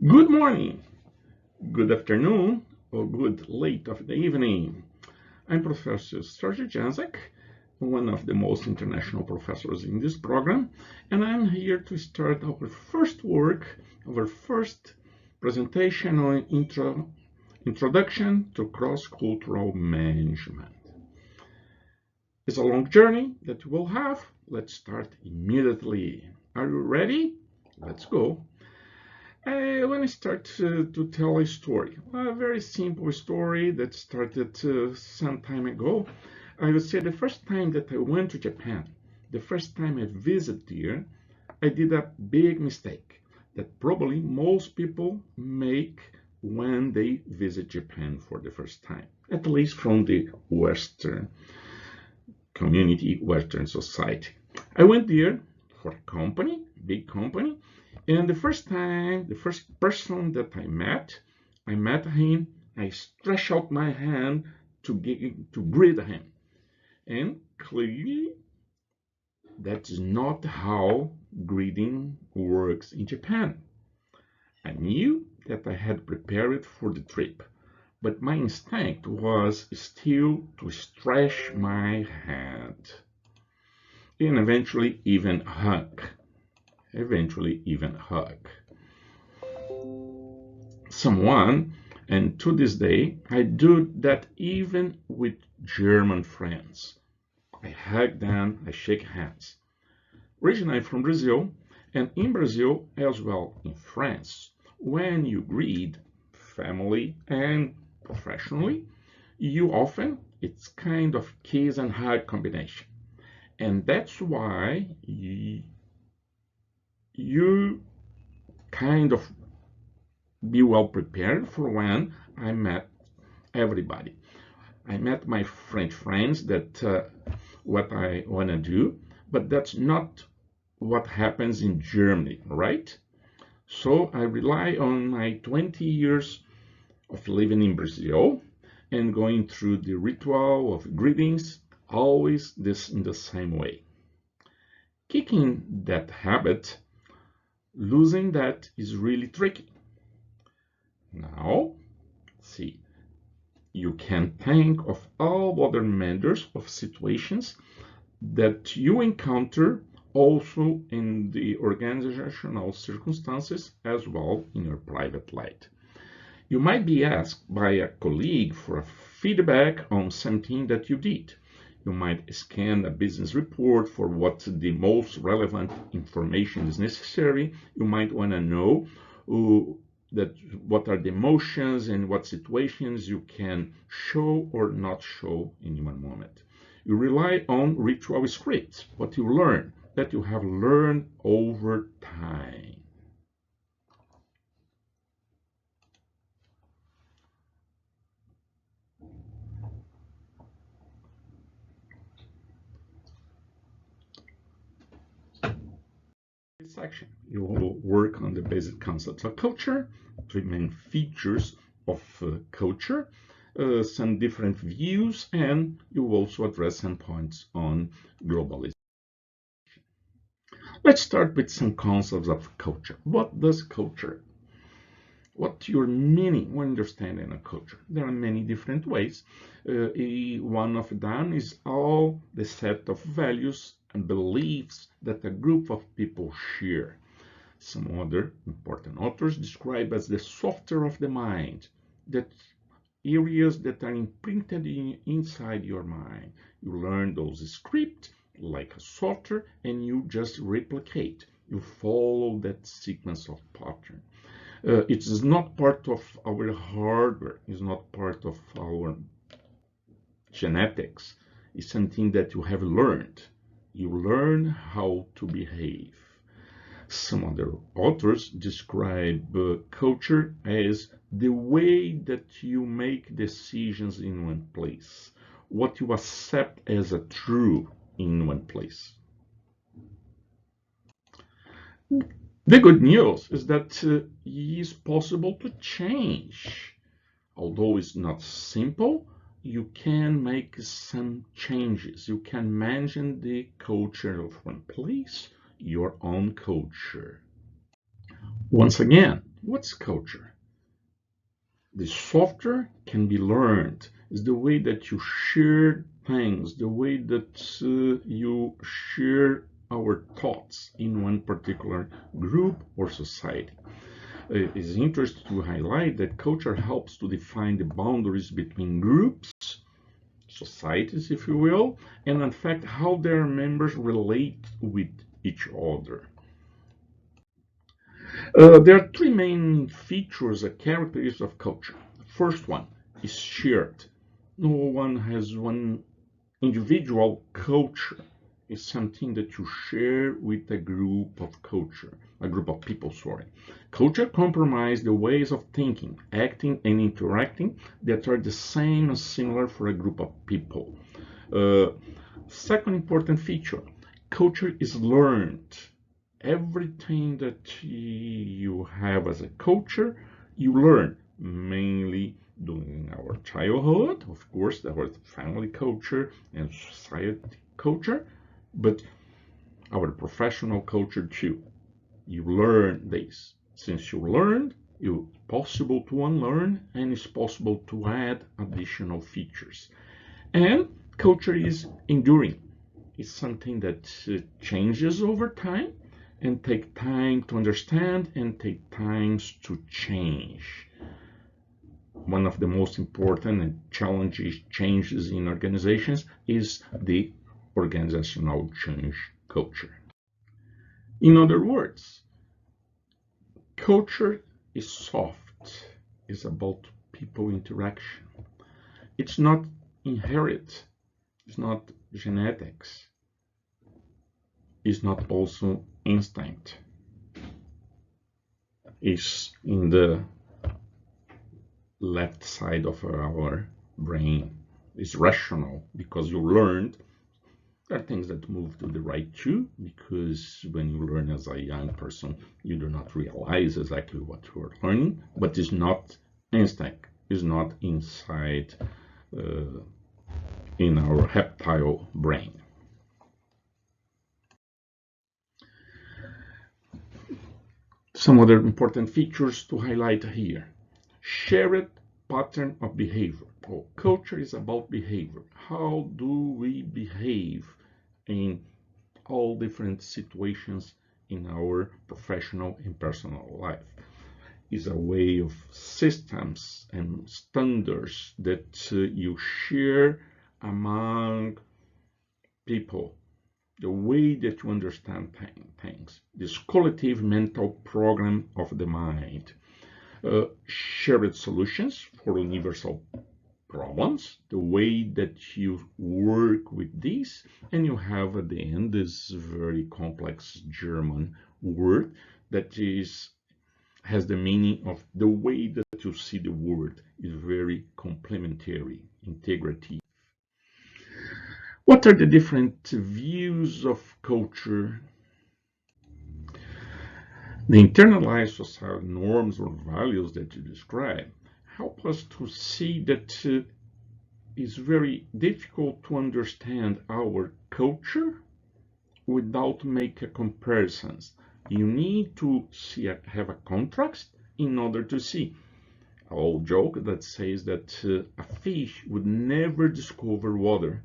Good morning, good afternoon, or good late of the evening. I'm Professor Sergey Janzek, one of the most international professors in this program, and I'm here to start our first work, our first presentation on Introduction to Cross-Cultural Management. It's a long journey that we'll have. Let's start immediately. Are you ready? Let's go. I want to start to tell a story, a very simple story that started some time ago. I would say the first time that I went to Japan, the first time I visited there, I did a big mistake that probably most people make when they visit Japan for the first time, at least from the Western community, Western society. I went there for a company, big company, and the first time, the first person that I met him, I stretched out my hand to greet him. And clearly, that's not how greeting works in Japan. I knew that I had prepared for the trip, but my instinct was still to stretch my hand and eventually even hug. Someone, and to this day, I do that even with German friends. I hug them, I shake hands. Originally from Brazil, and in Brazil as well in France, when you greet family and professionally, you often, it's kind of kiss and hug combination. And that's why you kind of be well prepared for when I met everybody. I met my French friends that what I want to do, but that's not what happens in Germany, right? So I rely on my 20 years of living in Brazil and going through the ritual of greetings, always this in the same way. Kicking that habit, losing that is really tricky. Now, see, you can think of all other manners of situations that you encounter also in the organizational circumstances as well in your private life. You might be asked by a colleague for a feedback on something that you did. You might scan a business report for what the most relevant information is necessary. You might want to know that what are the emotions and what situations you can show or not show in one moment. You rely on ritual scripts, what you learn, that you have learned over time. This section, you will work on the basic concepts of culture, three main features of culture, some different views, and you will also address some points on globalization. Let's start with some concepts of culture. What does culture? What's your meaning when understanding a culture? There are many different ways. One of them is all the set of values and beliefs that a group of people share. Some other important authors describe as the software of the mind, that areas that are imprinted inside your mind. You learn those scripts like a software and you just replicate. You follow that sequence of pattern. It is not part of our hardware. It's not part of our genetics. It's something that you have learned. You learn how to behave. Some other authors describe culture as the way that you make decisions in one place, what you accept as a true in one place. The good news is that it is possible to change. Although it's not simple, you can make some changes. You can mention the culture of one place, your own culture. Once again, What's culture? The software can be learned. It's the way that you share things, the way that you share our thoughts in one particular group or society. It is interesting to highlight that culture helps to define the boundaries between groups, societies, if you will, and in fact how their members relate with each other. There are three main features or characteristics of culture. First one is shared. No one has one individual culture. It's something that you share with a group of people, sorry. Culture comprises the ways of thinking, acting, and interacting that are the same and similar for a group of people. Second important feature, culture is learned. Everything that you have as a culture, you learn, mainly during our childhood, of course, there was family culture and society culture, but our professional culture too. You learn this. Since you learned, it's possible to unlearn and it's possible to add additional features. And culture is enduring. It's something that changes over time and take time to understand and take times to change. One of the most important and challenging changes in organizations is the organizational change culture. In other words, culture is soft. It's about people interaction. It's not inherent. It's not genetics. It's not also instinct. It's in the left side of our brain. It's rational because you learned. There are things that move to the right too, because when you learn as a young person, you do not realize exactly what you are learning, but it's not instinct. It's not inside in our reptile brain. Some other important features to highlight here. Shared pattern of behavior. Oh, culture is about behavior. How do we behave in all different situations in our professional and personal life? Is a way of systems and standards that you share among people, the way that you understand things, this collective mental program of the mind. Shared solutions for universal problems, the way that you work with this, and you have at the end this very complex German word that has the meaning of the way that you see the world is very complementary, integrative. What are the different views of culture? The internalized social norms or values that you describe help us to see that it's very difficult to understand our culture without making comparisons. You need to have a contrast in order to see. An old joke that says that a fish would never discover water,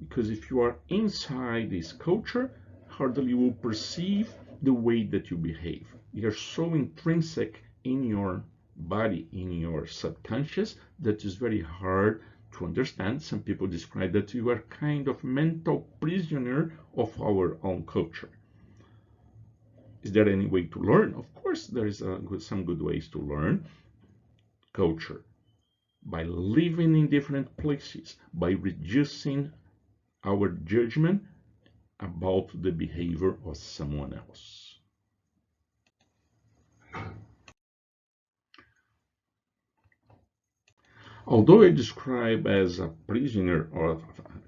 because if you are inside this culture, hardly you will perceive the way that you behave. You're so intrinsic in your body, in your subconscious, that is very hard to understand. Some people describe that you are kind of mental prisoner of our own culture. Is there any way to learn? Of course, there is some good ways to learn culture by living in different places, by reducing our judgment about the behavior of someone else. Although I describe as a prisoner or a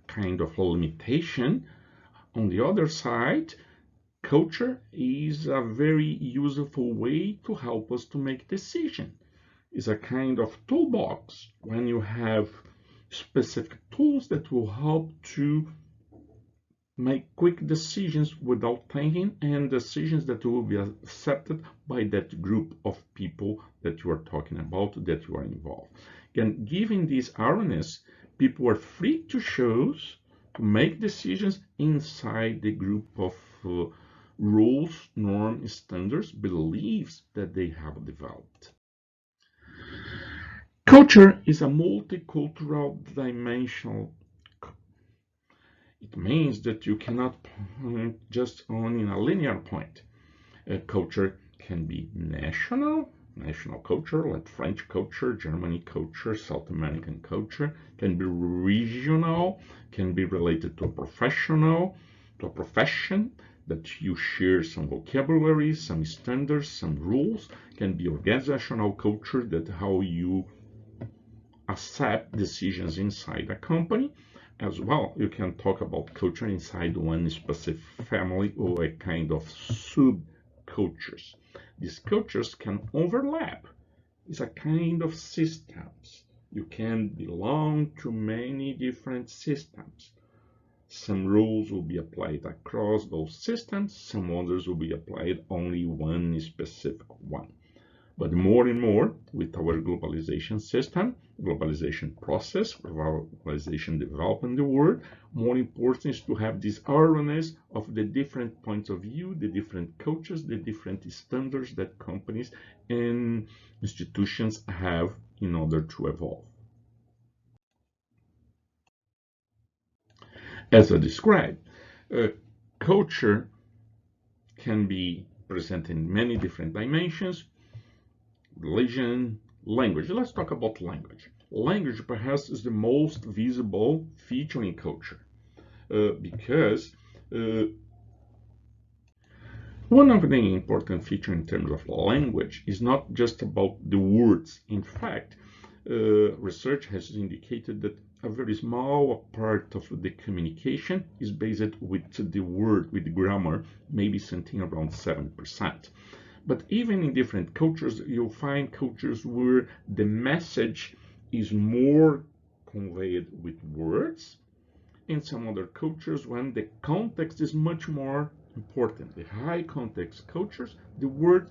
kind of limitation, on the other side, culture is a very useful way to help us to make decisions. It's a kind of toolbox when you have specific tools that will help to make quick decisions without thinking, and decisions that will be accepted by that group of people that you are talking about, that you are involved. And given this awareness, people are free to choose to make decisions inside the group of rules, norms, standards, beliefs that they have developed. Culture is a multicultural dimensional. It means that you cannot point just on in a linear point. Culture can be national culture, like French culture, German culture, South American culture, can be regional, can be related to a profession that you share some vocabulary, some standards, some rules, can be organizational culture, that how you accept decisions inside a company. As well, you can talk about culture inside one specific family or a kind of subcultures. These cultures can overlap. It's a kind of systems. You can belong to many different systems. Some rules will be applied across those systems, some others will be applied only one specific one. But more and more, with our globalization system, globalization process, globalization development in the world, more important is to have this awareness of the different points of view, the different cultures, the different standards that companies and institutions have in order to evolve. As I described, culture can be presented in many different dimensions. Religion, language. Let's talk about language. Language perhaps is the most visible feature in culture because one of the important features in terms of language is not just about the words. In fact, research has indicated that a very small part of the communication is based with the word, with grammar, maybe something around 7%. But even in different cultures, you'll find cultures where the message is more conveyed with words. In some other cultures, when the context is much more important. The high context cultures, the word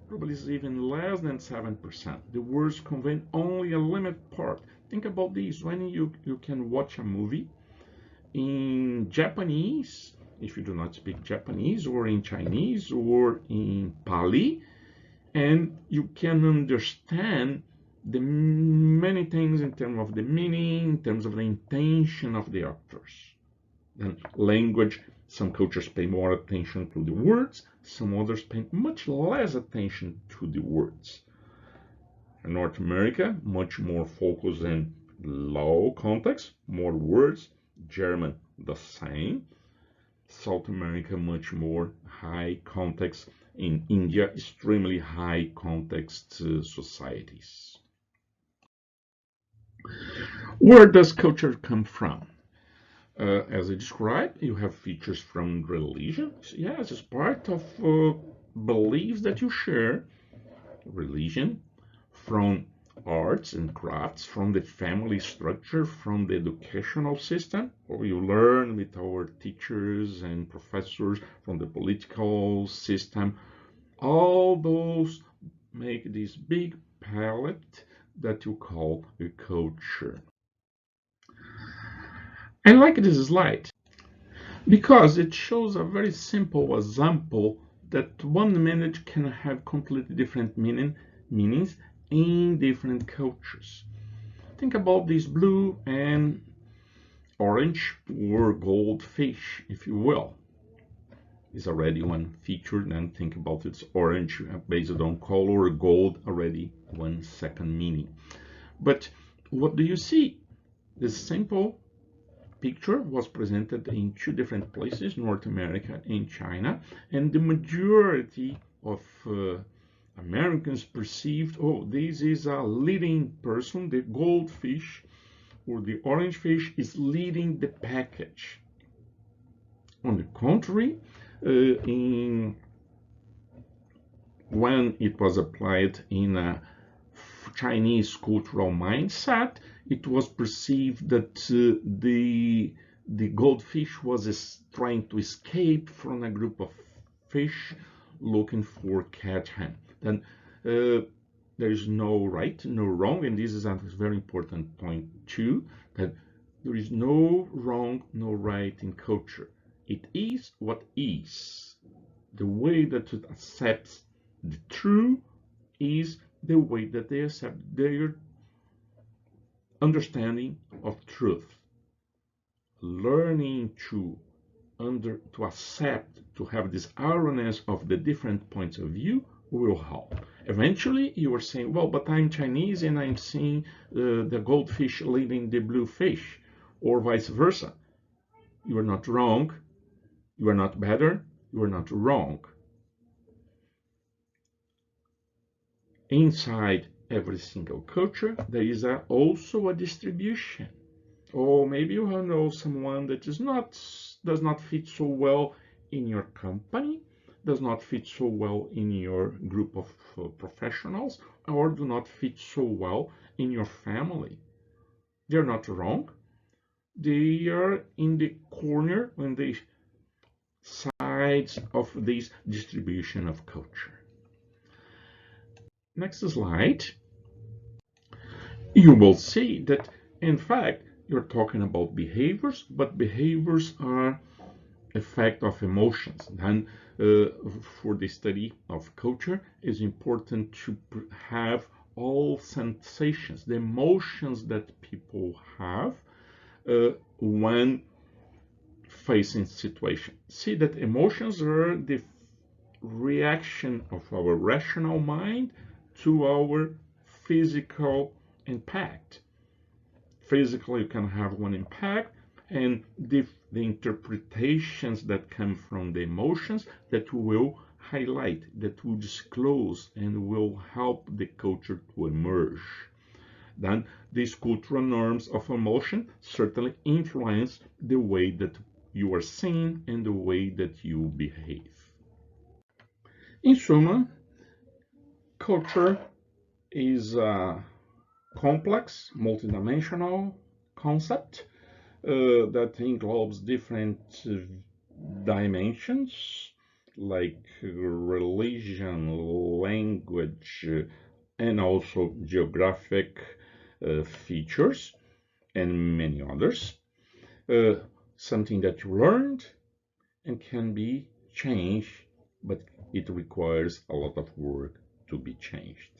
probably is even less than 7%. The words convey only a limited part. Think about this. When you can watch a movie in Japanese, if you do not speak Japanese, or in Chinese, or in Pali, and you can understand the many things in terms of the meaning, in terms of the intention of the actors. Then language, some cultures pay more attention to the words, some others pay much less attention to the words. In North America, much more focus on low context, more words. German, the same. South America, much more high context. In India, extremely high context societies. Where does culture come from? As I described, you have features from religion. Yes, it's part of beliefs that you share. Religion, from arts and crafts, from the family structure, from the educational system, or you learn with our teachers and professors, from the political system. All those make this big palette that you call a culture. I like this slide because it shows a very simple example that one minute can have completely different meanings in different cultures. Think about this blue and orange or goldfish, if you will. Is already one feature, then think about its orange based on color, gold already one second meaning. But what do you see? This simple picture was presented in two different places, North America and China, and the majority of Americans perceived, oh, this is a leading person, the goldfish or the orange fish is leading the package. On the contrary, when it was applied in a Chinese cultural mindset, it was perceived that the the goldfish was trying to escape from a group of fish looking for catch him. Then there is no right, no wrong, and this is a very important point too, that there is no wrong, no right in culture. It is what is. The way that it accepts the true is the way that they accept their understanding of truth. Learning to accept, to have this awareness of the different points of view will help. Eventually, you are saying, well, but I'm Chinese and I'm seeing the goldfish leading the blue fish, or vice versa. You are not wrong. You are not better. You are not wrong. Inside every single culture, there is also a distribution. Or maybe you know someone that does not fit so well in your company, does not fit so well in your group of professionals, or do not fit so well in your family. They're not wrong. They are in the corner, on the sides of this distribution of culture. Next slide. You will see that, in fact, you're talking about behaviors, but behaviors are effect of emotions. Then for the study of culture, it's important to have all sensations, the emotions that people have when facing situation. See that emotions are the reaction of our rational mind to our physical impact. Physically, you can have one impact, and the interpretations that come from the emotions that will highlight, that will disclose, and will help the culture to emerge. Then these cultural norms of emotion certainly influence the way that you are seen and the way that you behave. In sum, culture is a complex, multidimensional concept that englobes different dimensions like religion, language, and also geographic features, and many others. Something that you learned and can be changed, but it requires a lot of work to be changed.